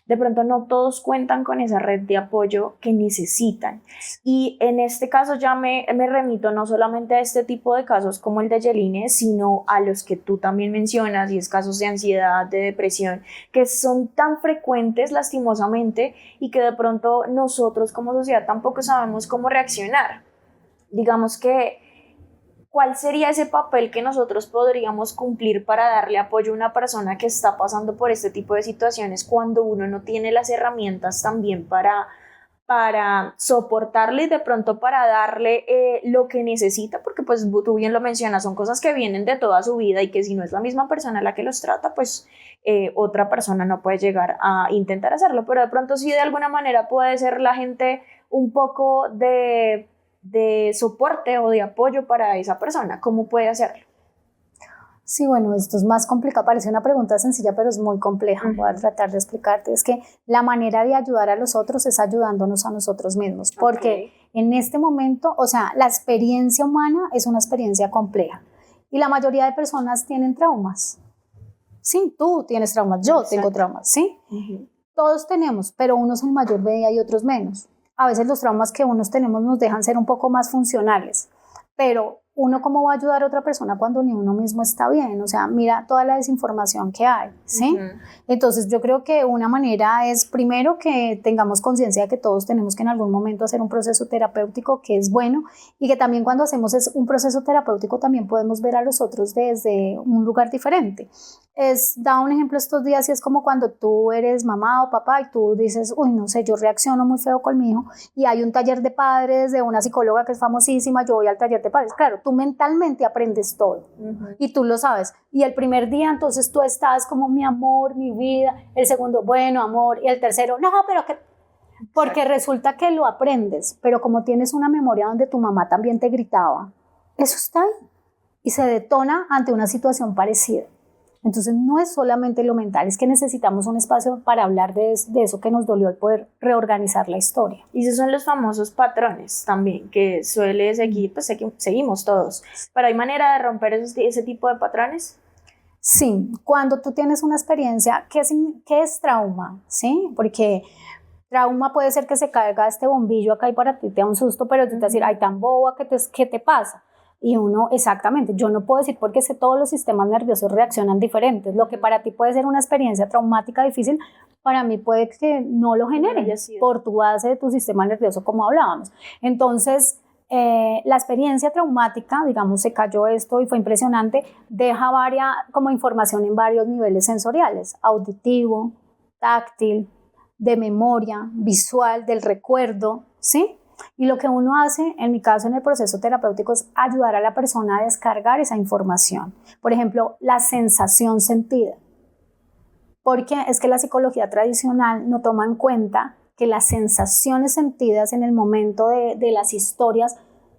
De pronto no todos cuentan con esa red de apoyo que necesitan. Y en este caso ya me remito no solamente a este tipo de casos como el de Yeline, sino a los que tú también mencionas, y es casos de ansiedad, de depresión, que son tan frecuentes lastimosamente y que de pronto nosotros como sociedad tampoco sabemos cómo reaccionar. Digamos que ¿cuál sería ese papel que nosotros podríamos cumplir para darle apoyo a una persona que está pasando por este tipo de situaciones cuando uno no tiene las herramientas también para para soportarle y de pronto para darle lo que necesita, porque pues tú bien lo mencionas, son cosas que vienen de toda su vida y que si no es la misma persona la que los trata, pues otra persona no puede llegar a intentar hacerlo, pero de pronto sí de alguna manera puede ser la gente un poco de soporte o de apoyo para esa persona. ¿Cómo puede hacerlo? Sí, bueno, esto es más complicado, parece una pregunta sencilla, pero es muy compleja. Voy a tratar de explicarte. Es que la manera de ayudar a los otros es ayudándonos a nosotros mismos, porque en este momento, o sea, la experiencia humana es una experiencia compleja y la mayoría de personas tienen traumas. Sí, tú tienes traumas, yo tengo traumas, ¿sí? Todos tenemos, pero unos en mayor medida y otros menos. A veces los traumas que unos tenemos nos dejan ser un poco más funcionales, pero uno cómo va a ayudar a otra persona cuando ni uno mismo está bien, o sea, mira toda la desinformación que hay, ¿sí? Entonces yo creo que una manera es primero que tengamos conciencia de que todos tenemos que en algún momento hacer un proceso terapéutico que es bueno y que también cuando hacemos un proceso terapéutico también podemos ver a los otros desde un lugar diferente. Da un ejemplo estos días y es como cuando tú eres mamá o papá y tú dices, uy, no sé, yo reacciono muy feo con mi hijo y hay un taller de padres de una psicóloga que es famosísima, yo voy al taller de padres, claro, tú mentalmente aprendes todo y tú lo sabes y el primer día entonces tú estás como mi amor, mi vida, el segundo, bueno, amor, y el tercero, no, pero que... Porque resulta que lo aprendes, pero como tienes una memoria donde tu mamá también te gritaba, eso está ahí y se detona ante una situación parecida. Entonces no es solamente lo mental, es que necesitamos un espacio para hablar de eso que nos dolió y poder reorganizar la historia. Y esos son los famosos patrones también, que suele seguir, pues seguimos todos. ¿Pero hay manera de romper ese tipo de patrones? Sí, cuando tú tienes una experiencia, ¿qué es trauma? ¿Sí? Porque trauma puede ser que se caiga este bombillo acá y para ti te da un susto, pero tú te vas a decir, ay, tan boba, ¿qué te pasa? Y uno, exactamente, yo no puedo decir porque todos los sistemas nerviosos reaccionan diferentes. Lo que para ti puede ser una experiencia traumática difícil, para mí puede que no lo genere por tu base de tu sistema nervioso, como hablábamos. Entonces, la experiencia traumática, digamos, se cayó esto y fue impresionante, deja como información en varios niveles sensoriales, auditivo, táctil, de memoria, visual, del recuerdo, ¿sí? Y lo que uno hace, en mi caso en el proceso terapéutico, es ayudar a la persona a descargar esa información. Por ejemplo, la sensación sentida. Porque es que la psicología tradicional no toma en cuenta que las sensaciones sentidas en el momento de las historias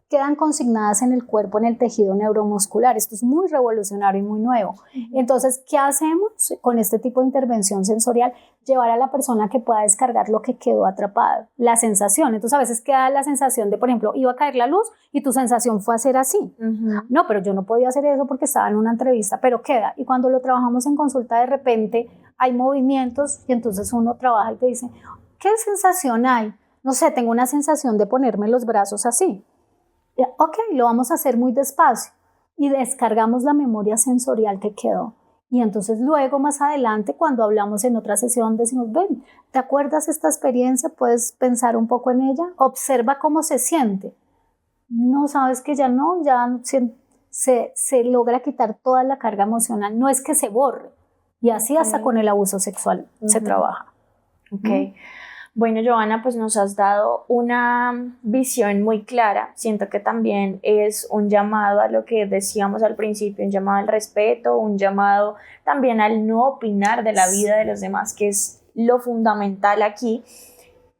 quedan consignadas en el cuerpo, en el tejido neuromuscular. Esto es muy revolucionario y muy nuevo. Entonces, ¿qué hacemos con este tipo de intervención sensorial? Llevar a la persona que pueda descargar lo que quedó atrapado, la sensación. Entonces, a veces queda la sensación de, por ejemplo, iba a caer la luz y tu sensación fue hacer así. No, pero yo no podía hacer eso porque estaba en una entrevista, pero queda. Y cuando lo trabajamos en consulta, de repente hay movimientos y entonces uno trabaja y te dice, ¿qué sensación hay? No sé, tengo una sensación de ponerme los brazos así. Ok, lo vamos a hacer muy despacio y descargamos la memoria sensorial que quedó. Y entonces luego más adelante cuando hablamos en otra sesión decimos, ven, ¿te acuerdas esta experiencia? ¿Puedes pensar un poco en ella? Observa cómo se siente. No, sabes que ya no, ya se logra quitar toda la carga emocional, no es que se borre. Y así hasta con el abuso sexual se trabaja. Ok. Bueno, Johanna, pues nos has dado una visión muy clara. Siento que también es un llamado a lo que decíamos al principio, un llamado al respeto, un llamado también al no opinar de la vida de los demás, que es lo fundamental aquí.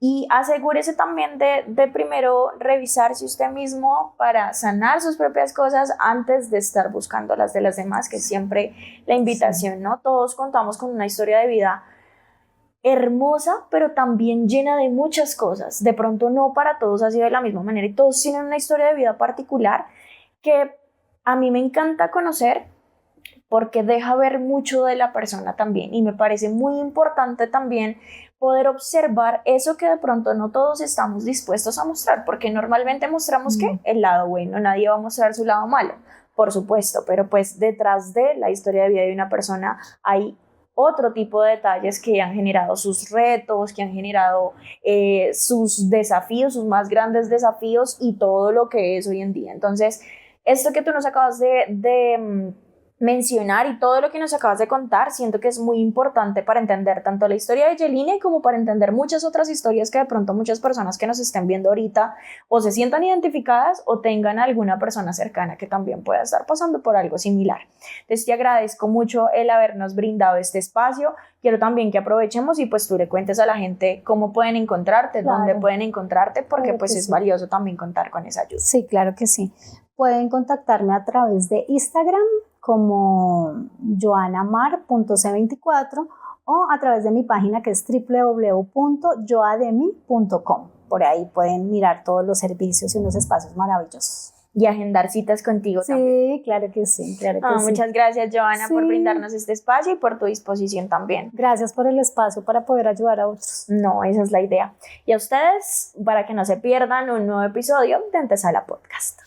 Y asegúrese también de primero revisarse usted mismo para sanar sus propias cosas antes de estar buscando las de las demás, que es siempre la invitación, ¿no? Todos contamos con una historia de vida hermosa, pero también llena de muchas cosas. De pronto no para todos ha sido de la misma manera y todos tienen una historia de vida particular que a mí me encanta conocer porque deja ver mucho de la persona también y me parece muy importante también poder observar eso que de pronto no todos estamos dispuestos a mostrar, porque normalmente mostramos ¿qué? El lado bueno, nadie va a mostrar su lado malo, por supuesto, pero pues detrás de la historia de vida de una persona hay otro tipo de detalles que han generado sus retos, que han generado sus desafíos, sus más grandes desafíos y todo lo que es hoy en día. Entonces, esto que tú nos acabas de mencionar y todo lo que nos acabas de contar, siento que es muy importante para entender tanto la historia de Yeline como para entender muchas otras historias que de pronto muchas personas que nos estén viendo ahorita o se sientan identificadas o tengan alguna persona cercana que también pueda estar pasando por algo similar. Entonces te agradezco mucho el habernos brindado este espacio. Quiero también que aprovechemos y pues tú le cuentes a la gente cómo pueden encontrarte, Claro. dónde pueden encontrarte, porque Claro pues que es sí. valioso también contar con esa ayuda. Sí, claro que sí. Pueden contactarme a través de Instagram como joanamar.c24 o a través de mi página que es www.joademi.com. Por ahí pueden mirar todos los servicios y unos espacios maravillosos. Y agendar citas contigo también. Sí, claro que sí, claro que sí. Muchas gracias, Joana, por Sí. brindarnos este espacio y por tu disposición también. Gracias por el espacio para poder ayudar a otros. No, esa es la idea. Y a ustedes, para que no se pierdan un nuevo episodio de Antesala Podcast.